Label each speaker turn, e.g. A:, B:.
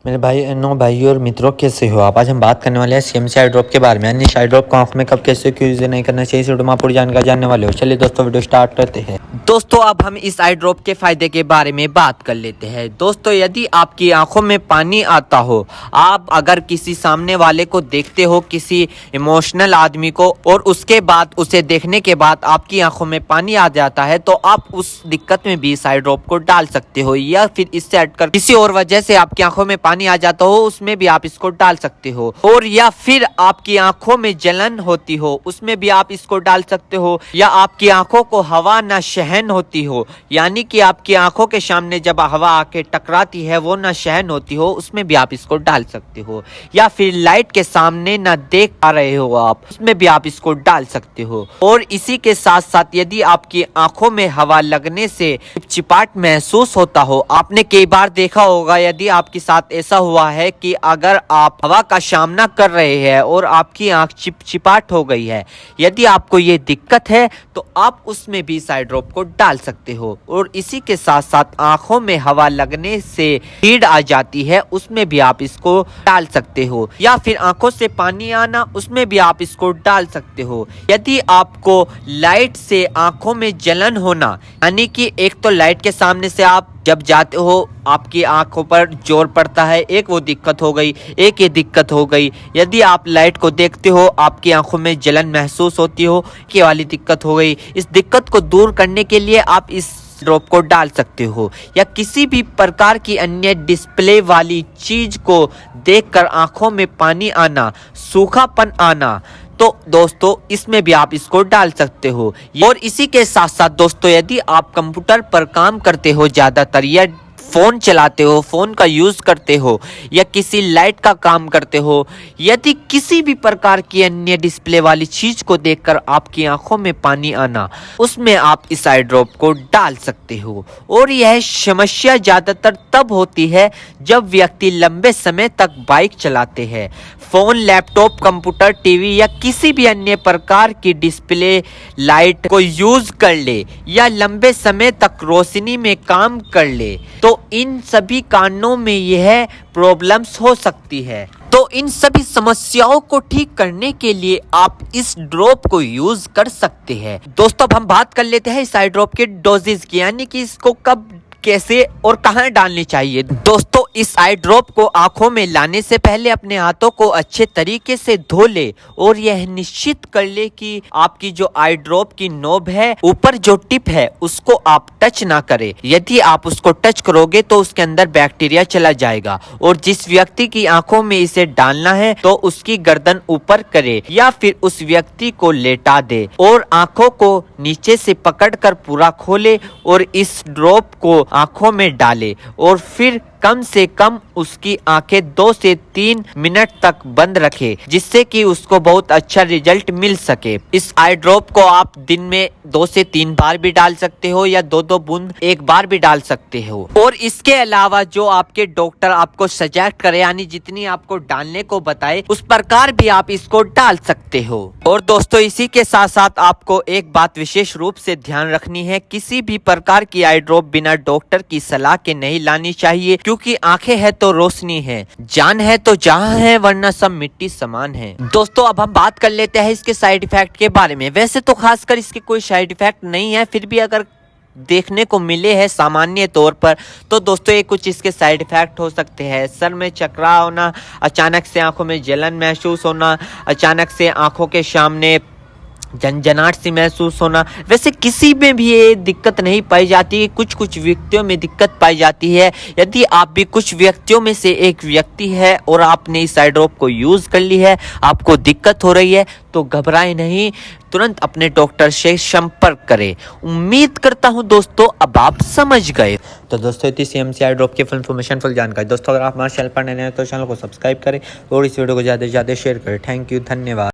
A: मेरे भाई और मित्रों, कैसे हो आप। आज हम बात करने वाले हैं सीएमसी आई ड्रॉप के बारे में। अन्य आई ड्रॉप को आंख में कब कैसे क्यों यूज नहीं करना चाहिए, इस वीडियो में आप पूरी जानकारी जानने वाले हो। चलिए दोस्तों, वीडियो स्टार्ट करते हैं। दोस्तों, अब हम इस आई ड्रॉप के फायदे के बारे में बात कर लेते हैं। दोस्तों, यदि आपकी आंखों में पानी आता हो, आप अगर किसी सामने वाले को देखते हो, किसी इमोशनल आदमी को, और उसके बाद उसे देखने के बाद आपकी आंखों में पानी आ जाता है, तो आप उस दिक्कत में भी इस आई ड्रॉप को डाल सकते हो। या फिर इससे हटकर किसी और वजह से आपकी आंखों में पानी आ जाता हो, उसमें भी आप इसको डाल सकते हो। और या फिर आपकी आंखों में जलन होती हो, उसमें भी आप इसको डाल सकते हो। या आपकी आंखों को हवा न सहन होती हो, यानी कि आपकी आंखों के सामने जब हवा आके टकराती है वो न सहन होती हो, उसमें भी आप इसको डाल सकते हो। या फिर लाइट के सामने न देख पा रहे हो आप, उसमें भी आप इसको डाल सकते हो। और इसी के साथ साथ यदि आपकी आंखों में हवा लगने से चिपचिपाहट महसूस होता हो, आपने कई बार देखा होगा, यदि आपके साथ ऐसा हुआ है कि अगर आप हवा का सामना कर रहे हैं और आपकी आंख चिपचिपाहट हो गई है, यदि आपको ये दिक्कत है तो आप उसमें भी इस आई ड्रॉप को डाल सकते हो। और इसी के साथ साथ आंखों में हवा लगने से हीट आ जाती है, उसमें भी आप इसको डाल सकते हो। या फिर आंखों से पानी आना, उसमें भी आप इसको डाल सकते हो। यदि आपको लाइट से आंखों में जलन होना, यानी कि एक तो लाइट के सामने से आप जब जाते हो आपकी आंखों पर जोर पड़ता है, एक वो दिक्कत हो गई, एक ये दिक्कत हो गई। यदि आप लाइट को देखते हो, आपकी आंखों में जलन महसूस होती हो, ये वाली दिक्कत हो गई। इस दिक्कत को दूर करने के लिए आप इस ड्रॉप को डाल सकते हो। या किसी भी प्रकार की अन्य डिस्प्ले वाली चीज को देखकर आंखों में पानी आना, सूखापन आना, तो दोस्तों इसमें भी आप इसको डाल सकते हो। और इसी के साथ साथ दोस्तों, यदि आप कंप्यूटर पर काम करते हो ज्यादातर, या फोन चलाते हो, फोन का यूज करते हो, या किसी लाइट का काम करते हो, यदि किसी भी प्रकार की अन्य डिस्प्ले वाली चीज को देखकर आपकी आंखों में पानी आना, उसमें आप इस आई ड्रॉप को डाल सकते हो। और यह समस्या ज्यादातर तब होती है जब व्यक्ति लंबे समय तक बाइक चलाते हैं, फोन, लैपटॉप, कंप्यूटर, टीवी या किसी भी अन्य प्रकार की डिस्प्ले लाइट को यूज कर ले, या लंबे समय तक रोशनी में काम कर ले, तो इन सभी कारणों में यह प्रॉब्लम्स हो सकती है। तो इन सभी समस्याओं को ठीक करने के लिए आप इस ड्रॉप को यूज कर सकते हैं। दोस्तों, अब हम बात कर लेते हैं इस आई ड्रॉप के डोजेज की, यानी कि इसको कब, कैसे और कहां डालनी चाहिए। दोस्तों, इस आई ड्रॉप को आंखों में लाने से पहले अपने हाथों को अच्छे तरीके से धो ले और यह निश्चित कर ले कि आपकी जो आई ड्रॉप की नोब है, ऊपर जो टिप है, उसको आप टच ना करें। यदि आप उसको टच करोगे तो उसके अंदर बैक्टीरिया चला जाएगा। और जिस व्यक्ति की आंखों में इसे डालना है तो उसकी गर्दन ऊपर करे, या फिर उस व्यक्ति को लेटा दे और आंखों को नीचे से पकड़कर पूरा खोले और इस ड्रॉप को आंखों में डाले। और फिर कम से कम उसकी आंखें 2 से 3 मिनट तक बंद रखे, जिससे कि उसको बहुत अच्छा रिजल्ट मिल सके। इस आई ड्रॉप को आप दिन में 2 से 3 बार भी डाल सकते हो, या 2-2 बूंद एक बार भी डाल सकते हो। और इसके अलावा जो आपके डॉक्टर आपको सजेस्ट करे, यानी जितनी आपको डालने को बताए, उस प्रकार भी आप इसको डाल सकते हो। और दोस्तों, इसी के साथ साथ आपको एक बात विशेष रूप से ध्यान रखनी है, किसी भी प्रकार की आई ड्रॉप बिना डॉक्टर की सलाह के नहीं लानी चाहिए, क्योंकि आंखें है तो रोशनी है, जान है तो जहां है, वरना सब मिट्टी समान है। दोस्तों, अब हम बात कर लेते हैं इसके साइड इफेक्ट के बारे में। वैसे तो खासकर इसके कोई साइड इफेक्ट नहीं है, फिर भी अगर देखने को मिले हैं सामान्य तौर पर, तो दोस्तों ये कुछ इसके साइड इफेक्ट हो सकते हैं। सर में चकरा होना, अचानक से आंखों में जलन महसूस होना, अचानक से आंखों के सामने झंझनाहट सी महसूस होना। वैसे किसी में भी ये दिक्कत नहीं पाई जाती, कुछ व्यक्तियों में दिक्कत पाई जाती है। यदि आप भी कुछ व्यक्तियों में से एक व्यक्ति है और आपने इस आई ड्रॉप को यूज कर ली है, आपको दिक्कत हो रही है, तो घबराए नहीं, तुरंत अपने डॉक्टर से संपर्क करें। उम्मीद करता हूं दोस्तों अब आप समझ गए। तो दोस्तों, इतनी सीएमसी आई ड्रॉप की फुल इन्फॉर्मेशन, फुल जानकारी। दोस्तों, अगर आप हमारे चैनल पर नए हैं तो चैनल को सब्सक्राइब करें और इस वीडियो को ज़्यादा से ज़्यादा शेयर करें। थैंक यू, धन्यवाद।